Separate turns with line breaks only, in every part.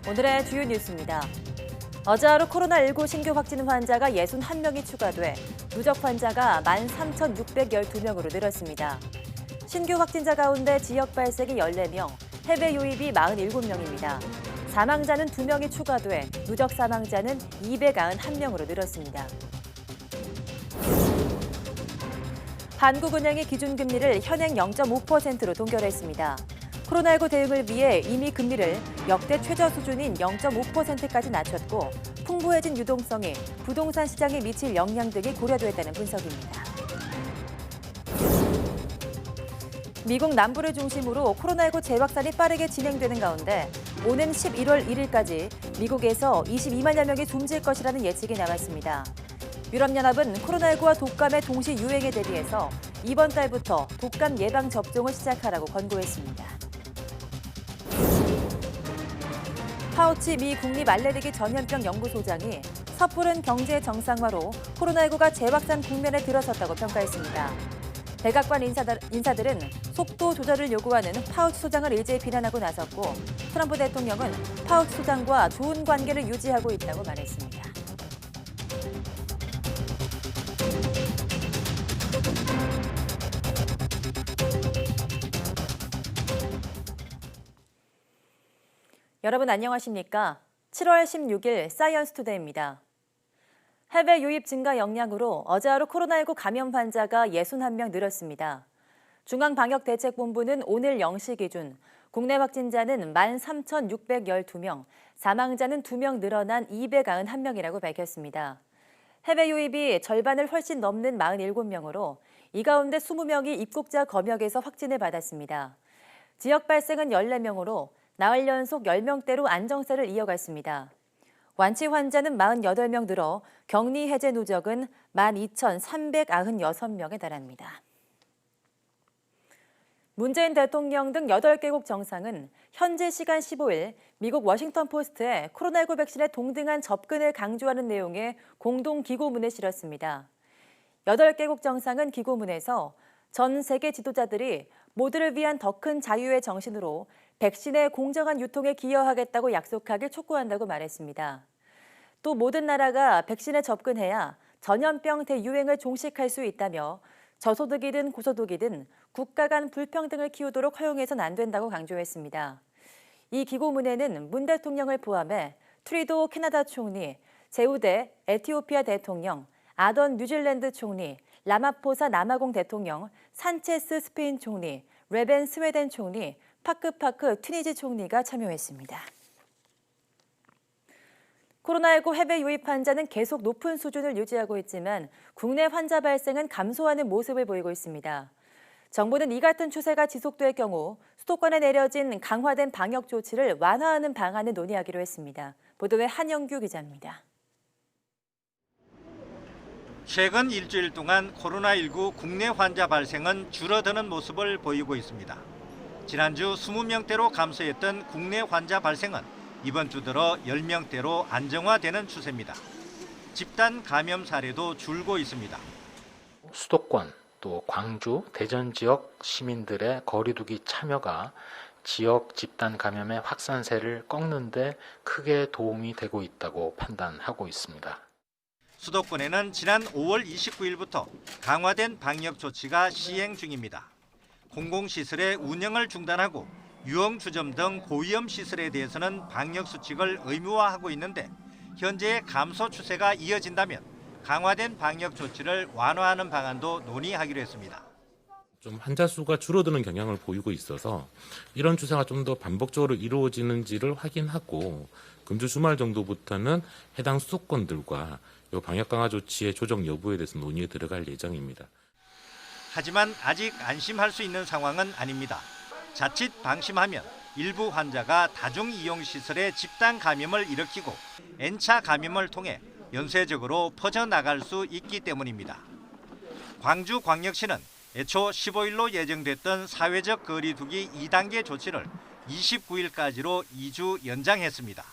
오늘의 주요 뉴스입니다. 어제 하루 코로나19 신규 확진 환자가 61명이 추가돼 누적 환자가 13,612명으로 늘었습니다. 신규 확진자 가운데 지역 발생이 14명, 해외 유입이 47명입니다. 사망자는 2명이 추가돼 누적 사망자는 291명으로 늘었습니다. 한국은행이 기준금리를 현행 0.5%로 동결했습니다. 코로나19 대응을 위해 이미 금리를 역대 최저 수준인 0.5%까지 낮췄고 풍부해진 유동성이 부동산 시장에 미칠 영향 등이 고려됐다는 분석입니다. 미국 남부를 중심으로 코로나19 재확산이 빠르게 진행되는 가운데 오는 11월 1일까지 미국에서 22만여 명이 숨질 것이라는 예측이 나왔습니다. 유럽연합은 코로나19와 독감의 동시 유행에 대비해서 이번 달부터 독감 예방 접종을 시작하라고 권고했습니다. 파우치 미 국립 알레르기 전염병 연구소장이 섣부른 경제 정상화로 코로나19가 재확산 국면에 들어섰다고 평가했습니다. 백악관 인사들은 속도 조절을 요구하는 파우치 소장을 일제히 비난하고 나섰고 트럼프 대통령은 파우치 소장과 좋은 관계를 유지하고 있다고 말했습니다. 여러분 안녕하십니까? 7월 16일 사이언스 투데이입니다. 해외 유입 증가 영향으로 어제 하루 코로나19 감염 환자가 61명 늘었습니다. 중앙방역대책본부는 오늘 0시 기준 국내 확진자는 13,612명, 사망자는 2명 늘어난 291명이라고 밝혔습니다. 해외 유입이 절반을 훨씬 넘는 47명으로 이 가운데 20명이 입국자 검역에서 확진을 받았습니다. 지역 발생은 14명으로 나흘 연속 10명대로 안정세를 이어갔습니다. 완치 환자는 48명 늘어 격리 해제 누적은 12,396명에 달합니다. 문재인 대통령 등 8개국 정상은 현지 시간 15일 미국 워싱턴 포스트에 코로나19 백신의 동등한 접근을 강조하는 내용의 공동 기고문을 실었습니다. 8개국 정상은 기고문에서 전 세계 지도자들이 모두를 위한 더 큰 자유의 정신으로 백신의 공정한 유통에 기여하겠다고 약속하길 촉구한다고 말했습니다. 또 모든 나라가 백신에 접근해야 전염병 대유행을 종식할 수 있다며 저소득이든 고소득이든 국가 간 불평등을 키우도록 허용해서는 안 된다고 강조했습니다. 이 기고문에는 문 대통령을 포함해 트리도 캐나다 총리, 제우데 에티오피아 대통령, 아던 뉴질랜드 총리, 라마포사 남아공 대통령, 산체스 스페인 총리, 레벤 스웨덴 총리, 파크 튀니지 총리가 참여했습니다. 코로나19 해외 유입 환자는 계속 높은 수준을 유지하고 있지만 국내 환자 발생은 감소하는 모습을 보이고 있습니다. 정부는 이 같은 추세가 지속될 경우 수도권에 내려진 강화된 방역 조치를 완화하는 방안을 논의하기로 했습니다. 보도에 한영규 기자입니다.
최근 일주일 동안 코로나19 국내 환자 발생은 줄어드는 모습을 보이고 있습니다. 지난주 20명대로 감소했던 국내 환자 발생은 이번 주 들어 10명대로 안정화되는 추세입니다. 집단 감염 사례도 줄고 있습니다.
수도권, 또 광주, 대전 지역 시민들의 거리두기 참여가 지역 집단 감염의 확산세를 꺾는 데 크게 도움이 되고 있다고 판단하고 있습니다.
수도권에는 지난 5월 29일부터 강화된 방역 조치가 시행 중입니다. 공공시설의 운영을 중단하고 유흥주점 등 고위험 시설에 대해서는 방역 수칙을 의무화하고 있는데 현재의 감소 추세가 이어진다면 강화된 방역 조치를 완화하는 방안도 논의하기로 했습니다.
좀 환자 수가 줄어드는 경향을 보이고 있어서 이런 추세가 좀 더 반복적으로 이루어지는지를 확인하고 금주 주말 정도부터는 해당 수도권들과 이 방역 강화 조치의 조정 여부에 대해서 논의에 들어갈 예정입니다.
하지만 아직 안심할 수 있는 상황은 아닙니다. 자칫 방심하면 일부 환자가 다중이용시설의 집단 감염을 일으키고 N차 감염을 통해 연쇄적으로 퍼져나갈 수 있기 때문입니다. 광주광역시는 애초 15일로 예정됐던 사회적 거리두기 2단계 조치를 29일까지로 2주 연장했습니다.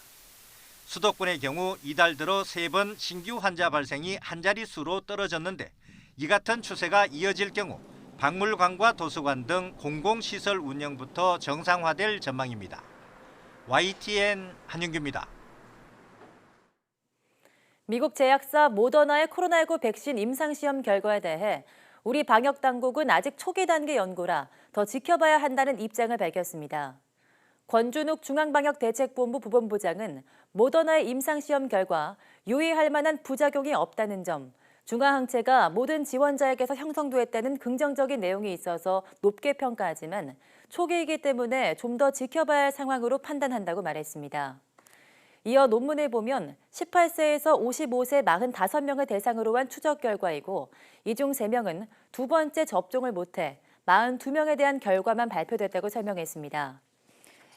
수도권의 경우 이달 들어 3번 신규 환자 발생이 한 자릿수로 떨어졌는데 이 같은 추세가 이어질 경우 박물관과 도서관 등 공공시설 운영부터 정상화될 전망입니다. YTN 한윤규입니다.
미국 제약사 모더나의 코로나19 백신 임상시험 결과에 대해 우리 방역당국은 아직 초기 단계 연구라 더 지켜봐야 한다는 입장을 밝혔습니다. 권준욱 중앙방역대책본부 부본부장은 모더나의 임상시험 결과 유의할 만한 부작용이 없다는 점, 중화항체가 모든 지원자에게서 형성됐다는 긍정적인 내용이 있어서 높게 평가하지만 초기이기 때문에 좀 더 지켜봐야 할 상황으로 판단한다고 말했습니다. 이어 논문을 보면 18세에서 55세 45명을 대상으로 한 추적 결과이고 이 중 3명은 두 번째 접종을 못해 42명에 대한 결과만 발표됐다고 설명했습니다.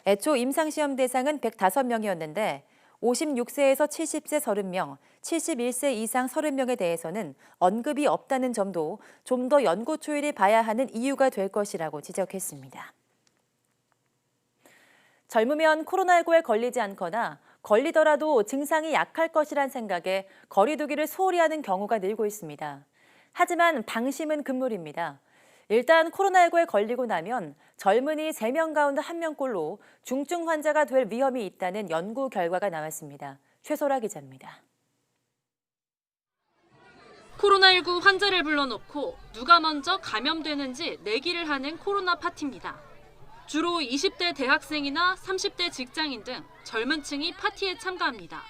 애초 임상시험 대상은 105명이었는데 56세에서 70세 30명, 71세 이상 30명에 대해서는 언급이 없다는 점도 좀 더 연구 초일을 봐야 하는 이유가 될 것이라고 지적했습니다. 젊으면 코로나19에 걸리지 않거나 걸리더라도 증상이 약할 것이란 생각에 거리 두기를 소홀히 하는 경우가 늘고 있습니다. 하지만 방심은 금물입니다. 일단 코로나19에 걸리고 나면 젊은이 3명 가운데 1명꼴로 중증 환자가 될 위험이 있다는 연구 결과가 나왔습니다. 최소라 기자입니다.
코로나19 환자를 불러놓고 누가 먼저 감염되는지 내기를 하는 코로나 파티입니다. 주로 20대 대학생이나 30대 직장인 등 젊은 층이 파티에 참가합니다.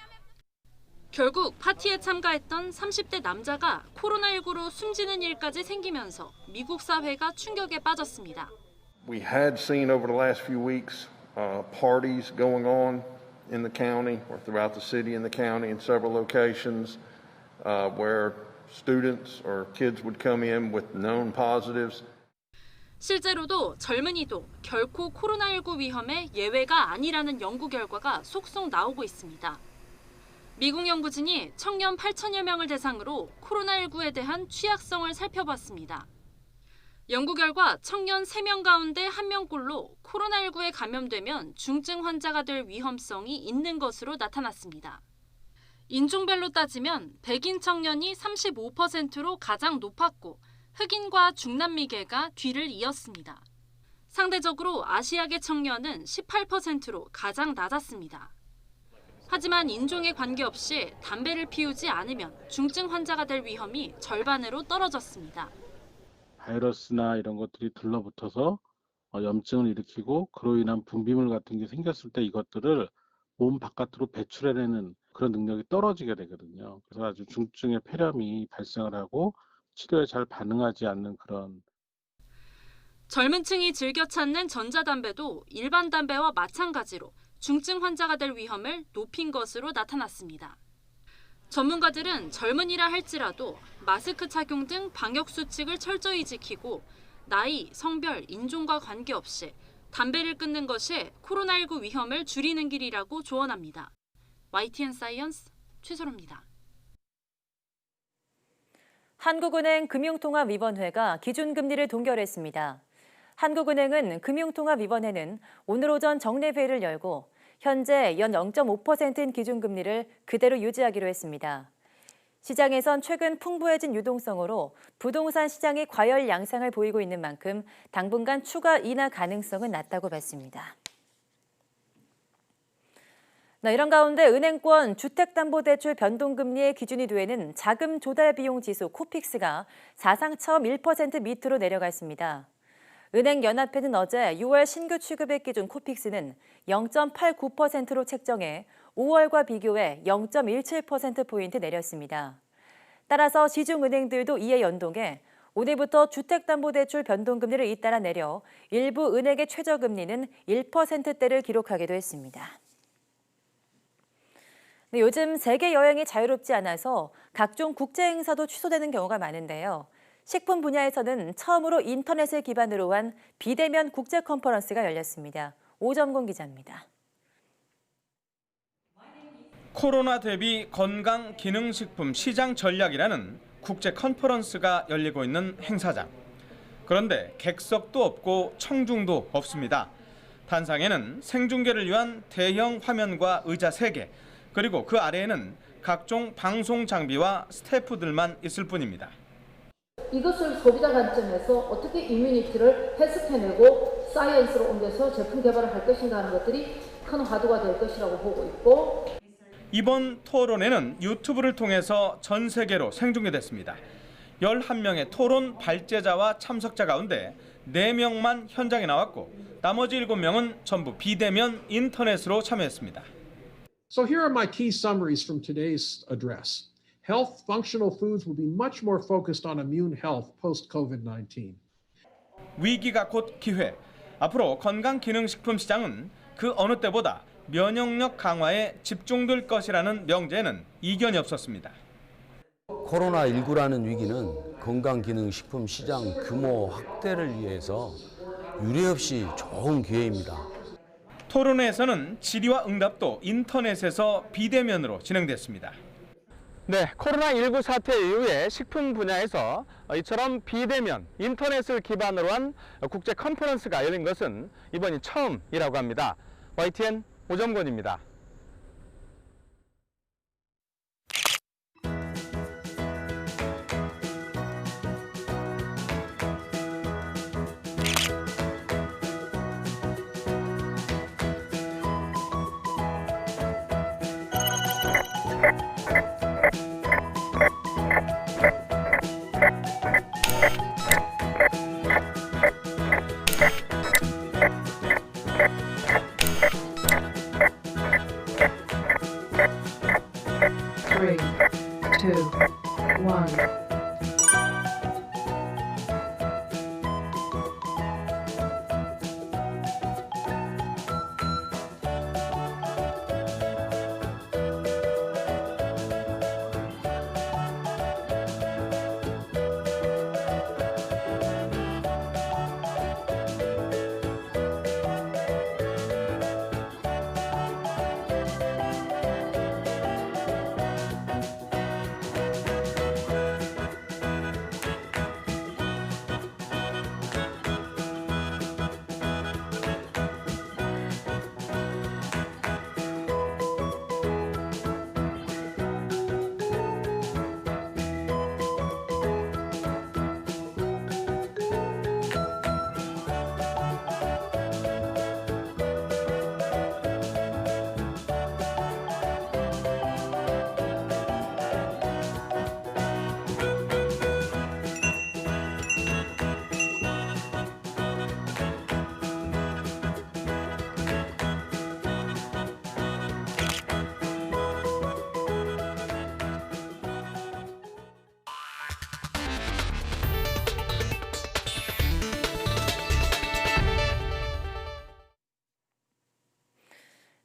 결국 파티에 참가했던 30대 남자가 코로나19로 숨지는 일까지 생기면서 미국 사회가 충격에 빠졌습니다.
We had seen over the last few weeks parties going on in the county or throughout the city and the county in several locations where students or kids would come in with known positives.
실제로도 젊은이도 결코 코로나19 위험의 예외가 아니라는 연구 결과가 속속 나오고 있습니다. 미국 연구진이 청년 8천여 명을 대상으로 코로나19에 대한 취약성을 살펴봤습니다. 연구 결과 청년 3명 가운데 1명꼴로 코로나19에 감염되면 중증 환자가 될 위험성이 있는 것으로 나타났습니다. 인종별로 따지면 백인 청년이 35%로 가장 높았고 흑인과 중남미계가 뒤를 이었습니다. 상대적으로 아시아계 청년은 18%로 가장 낮았습니다. 하지만 인종에 관계없이 담배를 피우지 않으면 중증 환자가 될 위험이 절반으로 떨어졌습니다.
바이러스나 이런 것들이 들러붙어서 염증을 일으키고 그로 인한 분비물 같은 게 생겼을 때 이것들을 몸 바깥으로 배출해내는 그런 능력이 떨어지게 되거든요. 그래서 아주 중증의 폐렴이 발생을 하고 치료에 잘 반응하지 않는 그런.
젊은 층이 즐겨 찾는 전자담배도 일반 담배와 마찬가지로 중증 환자가 될 위험을 높인 것으로 나타났습니다. 전문가들은 젊은이라 할지라도 마스크 착용 등 방역 수칙을 철저히 지키고 나이, 성별, 인종과 관계없이 담배를 끊는 것이 코로나19 위험을 줄이는 길이라고 조언합니다. YTN 사이언스 최소로입니다.
한국은행 금융통화위원회가 기준금리를 동결했습니다. 한국은행은 금융통화위원회는 오늘 오전 정례회의를 열고 현재 연 0.5%인 기준금리를 그대로 유지하기로 했습니다. 시장에선 최근 풍부해진 유동성으로 부동산 시장이 과열 양상을 보이고 있는 만큼 당분간 추가 인하 가능성은 낮다고 봤습니다. 이런 가운데 은행권 주택담보대출 변동금리의 기준이 되는 자금 조달 비용 지수 코픽스가 사상 처음 1% 밑으로 내려갔습니다. 은행연합회는 어제 6월 신규 취급액 기준 코픽스는 0.89%로 책정해 5월과 비교해 0.17%포인트 내렸습니다. 따라서 시중은행들도 이에 연동해 오늘부터 주택담보대출 변동금리를 잇따라 내려 일부 은행의 최저금리는 1%대를 기록하기도 했습니다. 요즘 세계 여행이 자유롭지 않아서 각종 국제 행사도 취소되는 경우가 많은데요. 식품 분야에서는 처음으로 인터넷을 기반으로 한 비대면 국제 컨퍼런스가 열렸습니다. 오점공 기자입니다.
코로나 대비 건강 기능식품 시장 전략이라는 국제 컨퍼런스가 열리고 있는 행사장. 그런데 객석도 없고 청중도 없습니다. 단상에는 생중계를 위한 대형 화면과 의자 3개, 그리고 그 아래에는 각종 방송 장비와 스태프들만 있을 뿐입니다.
이것을 소비자 관점에서 어떻게 이뮤니티를 해석해내고 사이언스로 옮겨서 제품 개발을 할 것인가 하는 것들이 큰 화두가 될 것이라고 보고 있고,
이번 토론회는 유튜브를 통해서 전 세계로 생중계됐습니다. 11명의 토론 발제자와 참석자 가운데 4명만 현장에 나왔고 나머지 7명은 전부 비대면 인터넷으로 참여했습니다.
So here are my key summaries from today's address. Health functional foods will be much more focused on immune health post-COVID-19.
위기가 곧 기회. 앞으로 건강기능식품 시장은 그 어느 때보다 면역력 강화에 집중될 것이라는 명제에는 이견이 없었습니다.
코로나19라는 위기는 건강기능식품 시장 규모 확대를 위해서 유례없이 좋은 기회입니다.
토론회에서는 질의와 응답도 인터넷에서 비대면으로 진행됐습니다. 네, 코로나19 사태 이후에 식품 분야에서 이처럼 비대면, 인터넷을 기반으로 한 국제 컨퍼런스가 열린 것은 이번이 처음이라고 합니다. YTN 오정권입니다.
Three, two, one.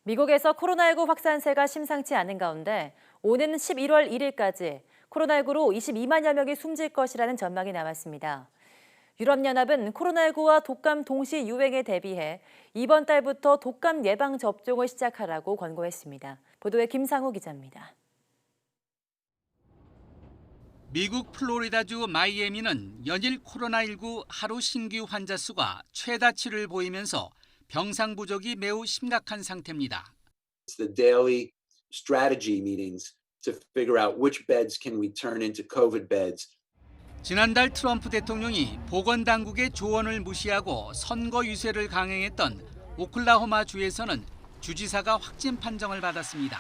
미국에서 코로나19 확산세가 심상치 않은 가운데 오는 11월 1일까지 코로나19로 22만여 명이 숨질 것이라는 전망이 나왔습니다. 유럽연합은 코로나19와 독감 동시 유행에 대비해 이번 달부터 독감 예방 접종을 시작하라고 권고했습니다. 보도에 김상우 기자입니다.
미국 플로리다주 마이애미는 연일 코로나19 하루 신규 환자 수가 최다치를 보이면서 병상 부족이 매우 심각한 상태입니다.
The daily strategy meetings to figure out which beds can we turn into COVID beds.
지난달 트럼프 대통령이 보건당국의 조언을 무시하고 선거 유세를 강행했던 오클라호마 주에서는 주지사가 확진 판정을 받았습니다.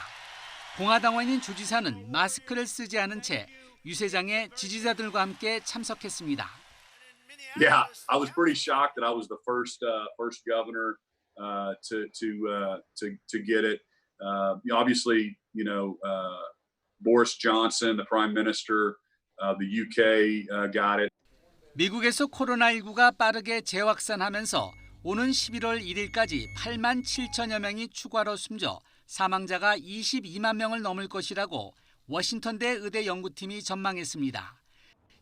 공화당원인 주지사는 마스크를 쓰지 않은 채 유세장에 지지자들과 함께 참석했습니다.
Yeah, I was pretty shocked that I was the first governor to get it. Obviously, Boris Johnson, the Prime Minister, the UK got it.
미국에서 코로나19가 빠르게 재확산하면서 오는 11월 1일까지 8만 7천여 명이 추가로 숨져 사망자가 22만 명을 넘을 것이라고 워싱턴대 의대 연구팀이 전망했습니다.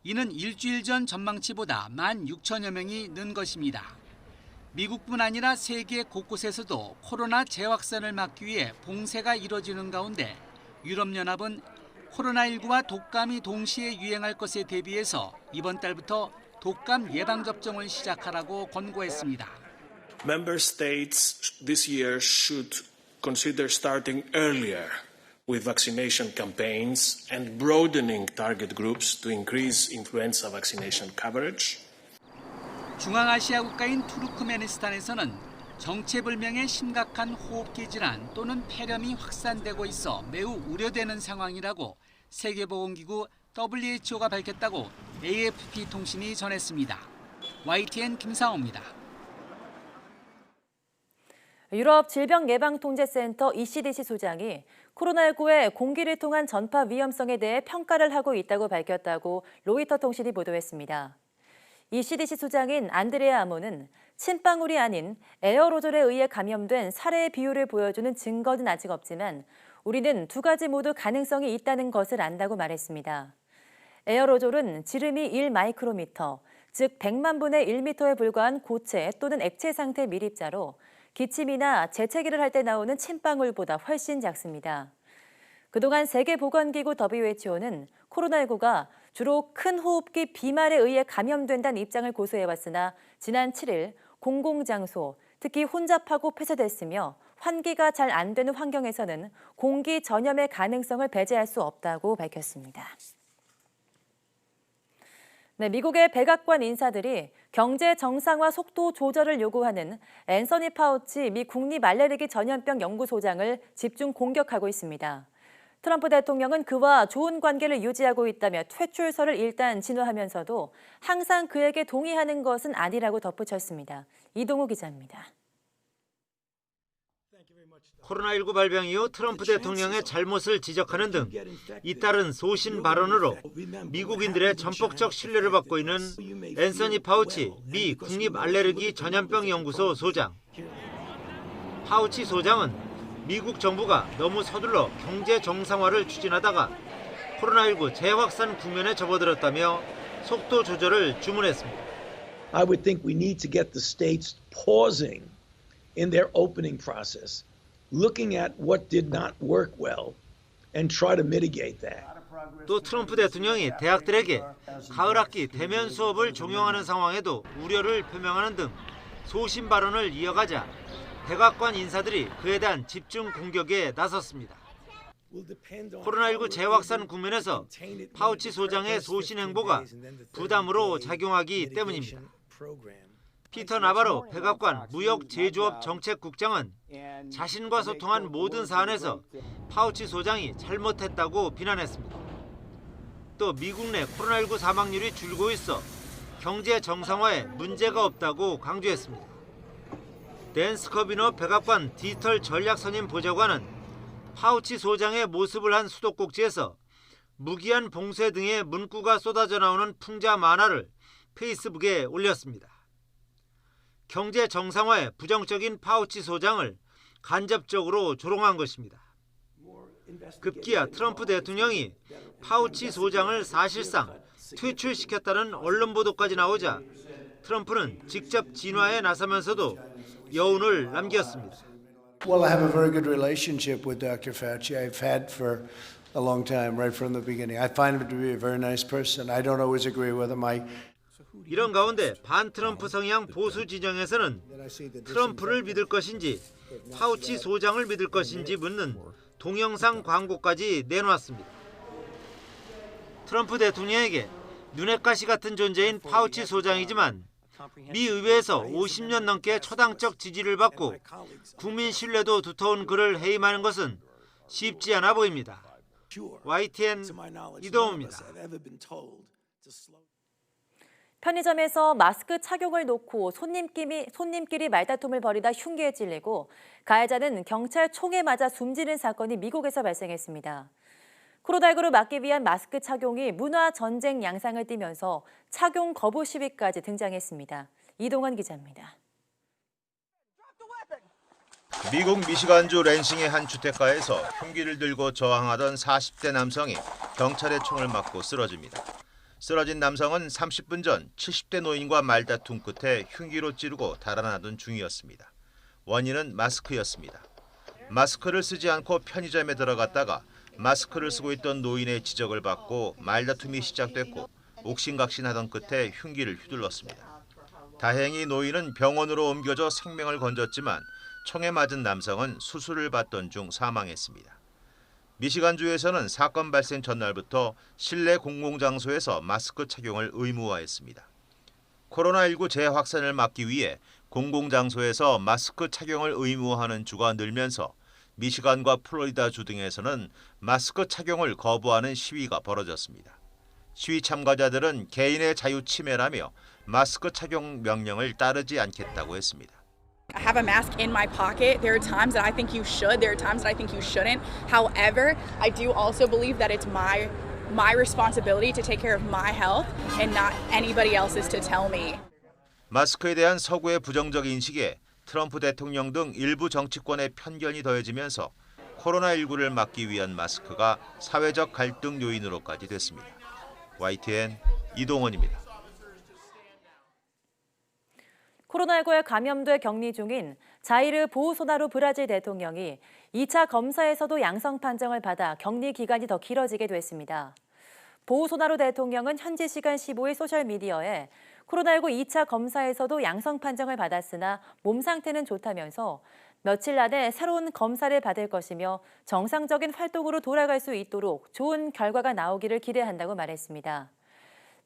이는 일주일 전 전망치보다 1만 6천여 명이 는 것입니다. 미국뿐 아니라 세계 곳곳에서도 코로나 재확산을 막기 위해 봉쇄가 이뤄지는 가운데 유럽연합은 코로나19와 독감이 동시에 유행할 것에 대비해서 이번 달부터 독감 예방접종을 시작하라고 권고했습니다.
Member states this year should consider starting earlier with vaccination campaigns and broadening target groups to increase influenza vaccination coverage.
중앙아시아 국가인 투르크메니스탄에서는 정체불명의 심각한 호흡기 질환 또는 폐렴이 확산되고 있어 매우 우려되는 상황이라고 세계보건기구 WHO가 밝혔다고 AFP 통신이 전했습니다. YTN 김상호입니다.
유럽 질병예방통제센터 ECDC 소장이 코로나19의 공기를 통한 전파 위험성에 대해 평가를 하고 있다고 밝혔다고 로이터 통신이 보도했습니다. ECDC 소장인 안드레아 아모는 침방울이 아닌 에어로졸에 의해 감염된 사례의 비율을 보여주는 증거는 아직 없지만 우리는 두 가지 모두 가능성이 있다는 것을 안다고 말했습니다. 에어로졸은 지름이 1마이크로미터, 즉 100만 분의 1미터에 불과한 고체 또는 액체 상태 밀입자로 기침이나 재채기를 할 때 나오는 침방울보다 훨씬 작습니다. 그동안 세계보건기구 WHO는 코로나19가 주로 큰 호흡기 비말에 의해 감염된다는 입장을 고수해왔으나 지난 7일 공공장소, 특히 혼잡하고 폐쇄됐으며 환기가 잘 안 되는 환경에서는 공기 전염의 가능성을 배제할 수 없다고 밝혔습니다. 네, 미국의 백악관 인사들이 경제 정상화 속도 조절을 요구하는 앤서니 파우치 미 국립알레르기 전염병 연구소장을 집중 공격하고 있습니다. 트럼프 대통령은 그와 좋은 관계를 유지하고 있다며 퇴출설을 일단 진화하면서도 항상 그에게 동의하는 것은 아니라고 덧붙였습니다. 이동우 기자입니다.
코로나19 발병 이후 트럼프 대통령의 잘못을 지적하는 등 잇따른 소신 발언으로 미국인들의 전폭적 신뢰를 받고 있는 앤서니 파우치 미 국립알레르기 전염병 연구소 소장. 파우치 소장은 미국 정부가 너무 서둘러 경제 정상화를 추진하다가 코로나19 재확산 국면에 접어들었다며 속도 조절을 주문했습니다.
I would think we need to get the states pausing in their opening process, looking at what did not work well and try to mitigate that.
또 트럼프 대통령이 대학들에게 가을 학기 대면 수업을 종용하는 상황에도 우려를 표명하는 등 소신 발언을 이어가자 백악관 인사들이 그에 대한 집중 공격에 나섰습니다. 코로나19 재확산 국면에서 파우치 소장의 소신 행보가 부담으로 작용하기 때문입니다. 피터 나바로 백악관 무역제조업 정책국장은 자신과 소통한 모든 사안에서 파우치 소장이 잘못했다고 비난했습니다. 또 미국 내 코로나19 사망률이 줄고 있어 경제 정상화에 문제가 없다고 강조했습니다. 댄 스커비너 백악관 디지털 전략 선임 보좌관은 파우치 소장의 모습을 한 수도꼭지에서 무기한 봉쇄 등의 문구가 쏟아져 나오는 풍자 만화를 페이스북에 올렸습니다. 경제 정상화에 부정적인 파우치 소장을 간접적으로 조롱한 것입니다. 급기야 트럼프 대통령이 파우치 소장을 사실상 퇴출시켰다는 언론 보도까지 나오자 트럼프는 직접 진화에 나서면서도 여운을 남겼습니다.
Well, I have a very good relationship with Dr. Fauci. I've had for a long time, right from the beginning. I find him to be a very nice person. I don't always agree with him.
이런 가운데 반트럼프 성향 보수 진영에서는 트럼프를 믿을 것인지 파우치 소장을 믿을 것인지 묻는 동영상 광고까지 내놓았습니다. 트럼프 대통령에게 눈엣 가시 같은 존재인 파우치 소장이지만 미 의회에서 50년 넘게 초당적 지지를 받고 국민 신뢰도 두터운 그를 해임하는 것은 쉽지 않아 보입니다. YTN 이동우입니다.
편의점에서 마스크 착용을 놓고 손님끼리 말다툼을 벌이다 흉기에 찔리고 가해자는 경찰 총에 맞아 숨지는 사건이 미국에서 발생했습니다. 코로나19를 막기 위한 마스크 착용이 문화 전쟁 양상을 띠면서 착용 거부 시위까지 등장했습니다. 이동원 기자입니다.
미국 미시간주 랜싱의 한 주택가에서 흉기를 들고 저항하던 40대 남성이 경찰의 총을 맞고 쓰러집니다. 쓰러진 남성은 30분 전 70대 노인과 말다툼 끝에 흉기로 찌르고 달아나던 중이었습니다. 원인은 마스크였습니다. 마스크를 쓰지 않고 편의점에 들어갔다가 마스크를 쓰고 있던 노인의 지적을 받고 말다툼이 시작됐고 옥신각신하던 끝에 흉기를 휘둘렀습니다. 다행히 노인은 병원으로 옮겨져 생명을 건졌지만 총에 맞은 남성은 수술을 받던 중 사망했습니다. 미시간주에서는 사건 발생 전날부터 실내 공공장소에서 마스크 착용을 의무화했습니다. 코로나19 재확산을 막기 위해 공공장소에서 마스크 착용을 의무화하는 주가 늘면서 미시간과 플로리다주 등에서는 마스크 착용을 거부하는 시위가 벌어졌습니다. 시위 참가자들은 개인의 자유 침해라며 마스크 착용 명령을 따르지 않겠다고 했습니다.
I have a mask in my pocket. There are times that I think you should. There are times that I think you shouldn't. However, I do also believe that it's my responsibility to take care of my health and not anybody else's to tell me.
마스크에 대한 서구의 부정적 인식에 트럼프 대통령 등 일부 정치권의 편견이 더해지면서 코로나19를 막기 위한 마스크가 사회적 갈등 요인으로까지 됐습니다. YTN 이동원입니다.
코로나19에 감염돼 격리 중인 자이르 보우소나루 브라질 대통령이 2차 검사에서도 양성 판정을 받아 격리 기간이 더 길어지게 됐습니다. 보우소나루 대통령은 현지 시간 15일 소셜미디어에 코로나19 2차 검사에서도 양성 판정을 받았으나 몸 상태는 좋다면서 며칠 안에 새로운 검사를 받을 것이며 정상적인 활동으로 돌아갈 수 있도록 좋은 결과가 나오기를 기대한다고 말했습니다.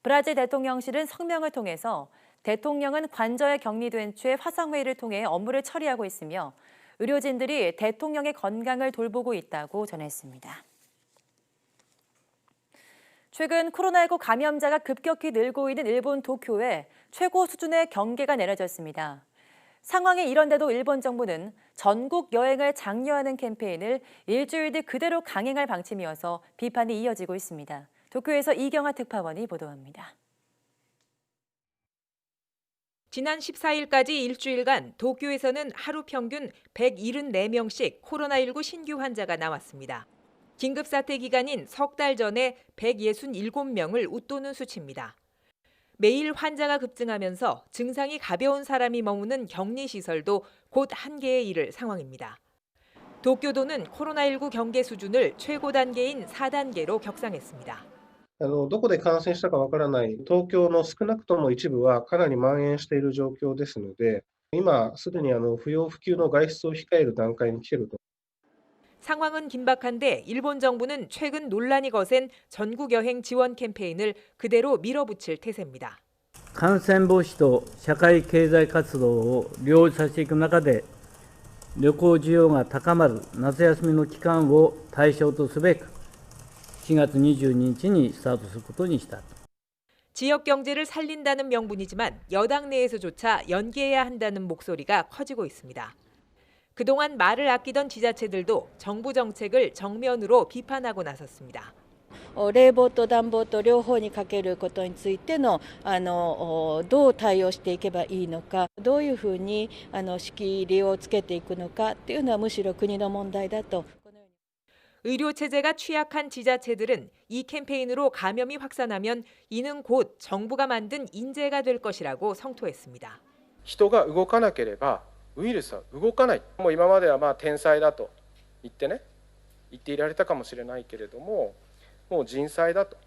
브라질 대통령실은 성명을 통해서 대통령은 관저에 격리된 채 화상회의를 통해 업무를 처리하고 있으며 의료진들이 대통령의 건강을 돌보고 있다고 전했습니다. 최근 코로나19 감염자가 급격히 늘고 있는 일본 도쿄에 최고 수준의 경계가 내려졌습니다. 상황이 이런데도 일본 정부는 전국 여행을 장려하는 캠페인을 일주일 뒤 그대로 강행할 방침이어서 비판이 이어지고 있습니다. 도쿄에서 이경아 특파원이 보도합니다.
지난 14일까지 일주일간 도쿄에서는 하루 평균 174명씩 코로나19 신규 환자가 나왔습니다. 긴급사태 기간인 석 달 전에 167명을 웃도는 수치입니다. 매일 환자가 급증하면서 증상이 가벼운 사람이 머무는 격리시설도 곧 한계에 이를 상황입니다. 도쿄도는 코로나19 경계 수준을 최고 단계인 4단계로 격상했습니다.
どこで感染したかわからない東京の少なくとも一部はかなり蔓延している状況ですので、今すでに不要不急の外出を控える段階に来ていると。
상황은 긴박한데 일본 정부는 최근 논란이 거센 전국 여행 지원 캠페인을 그대로 밀어붙일 태세입니다.
感染防止と社会経済活動を両立させていく中で、旅行需要が高まる夏休みの期間を対象とすべく、4月22日にスタートすることにした.
지역 경제를 살린다는 명분이지만 여당 내에서조차 연기해야 한다는 목소리가 커지고 있습니다. 그동안 말을 아끼던 지자체들도 정부 정책을 정면으로 비판하고 나섰습니다.
冷房と暖房と両方にかけることについてのどう対応していけばいいのか、どういうふうに仕切りをつけていくのかっていうのはむしろ国の問題だと.
의료 체제가 취약한 지자체들은 이 캠페인으로 감염이 확산하면 이는 곧 정부가 만든 인재가 될 것이라고 성토했습니다.
人が動かなければウイルスは動かない。もう今までは天災だと言っていられたかもしれないけれども、もう人災だと.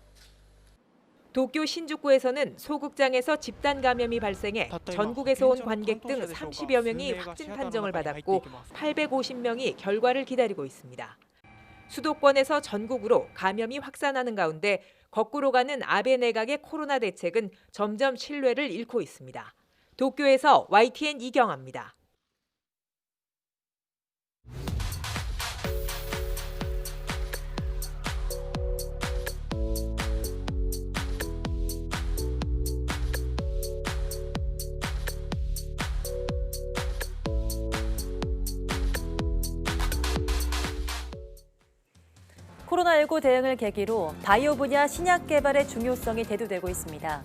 도쿄 신주쿠에서는 소극장에서 집단 감염이 발생해 전국에서 온 관객 등 30여 명이 확진 판정을 받았고 850명이 결과를 기다리고 있습니다. 수도권에서 전국으로 감염이 확산하는 가운데 거꾸로 가는 아베 내각의 코로나 대책은 점점 신뢰를 잃고 있습니다. 도쿄에서 YTN 이경아입니다.
코로나19 대응을 계기로 바이오 분야 신약 개발의 중요성이 대두되고 있습니다.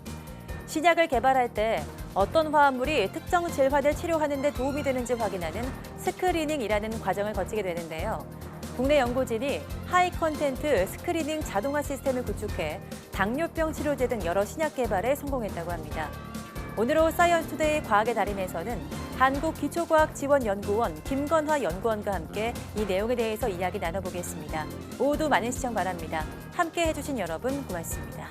신약을 개발할 때 어떤 화합물이 특정 질환을 치료하는 데 도움이 되는지 확인하는 스크리닝이라는 과정을 거치게 되는데요. 국내 연구진이 하이 컨텐트 스크리닝 자동화 시스템을 구축해 당뇨병 치료제 등 여러 신약 개발에 성공했다고 합니다. 오늘 오후 사이언스 투데이 과학의 달인에서는 한국기초과학지원연구원 김건화 연구원과 함께 이 내용에 대해서 이야기 나눠보겠습니다. 모두 많은 시청 바랍니다. 함께 해주신 여러분 고맙습니다.